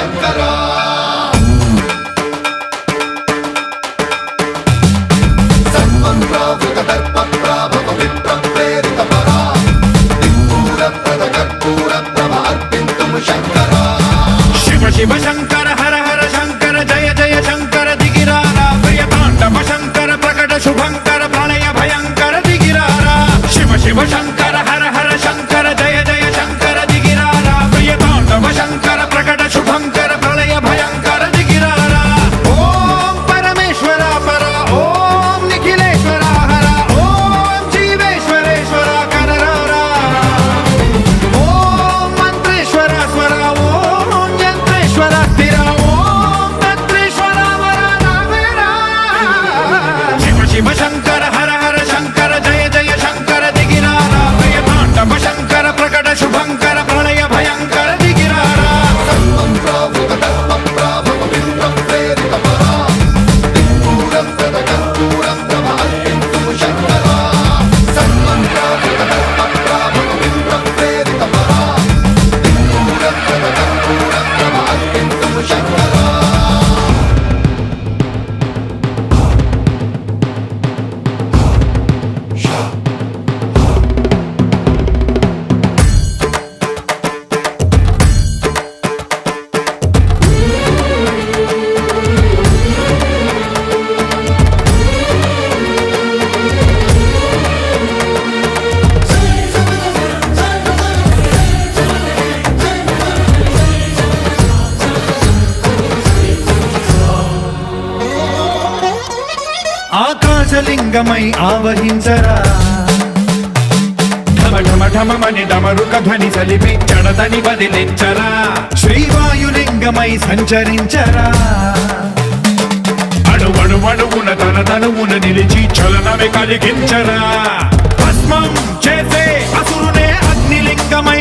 శంకరా సర్వం ప్రావృత దర్ప ప్రాభవ విప్ర ప్రేరిత పరా దిక్పూర ప్రద కర్పూర ప్రభ అర్పింతుము శంకరా శివ శివ శంకర హర హర శంకర జయ జయ శంకర దిగిరారా ప్రియ తాండవ శంకర ప్రకట శుభంకర ప్రళయ భయంకర దిగిరారా శివ శివ శంకర హర హర శంకర జయ జయ శంకర దిగిరారా ప్రియ తాండవ శంకర ప్రకట శుభంకర ప్రళయ భయంకర దిగిరారా ఓం పరమేశ్వర పర ఓం నిఖిలేశ్వర హర ఓం జీవేశ్వరేశ్వర కనరారా ఓం మంత్రేశ్వర స్వర ఓం యంత్రేశ్వర స్థిర ఓం తంత్రేశ్వర వర నావేరా శివ శివ శంకర హర హర శంకర జయ జయ శంకర దిగిరారా ప్రియ తాండవ శంకర ప్రకట శుభంకర ప్రళయ భయంకర దిగిరారా సర్వం ప్రావృత దర్ప ప్రాభవ విప్ర ప్రేరిత పరా దిక్పూర ప్రద కర్పూర ప్రభ అర్పింతుము శంకరా సర్వం ప్రావృత దర్ప ప్రాభవ విప్ర ప్రేరిత పరా దిక్పూర ప్రద కర్పూర ప్రభ అర్పింతుము శంకరా ఆకాశలింగమై ఆవహించరా ఢమ ఢమ ఢమమని డమరుక ధ్వని సలిపి జడతని వదిలించరా శ్రీవాయులింగమై సంచరించరా అణువణువున తన తనువున నిలిచి చలనమే కలిగించరా భస్మం చేసే అసురునే అగ్నిలింగమై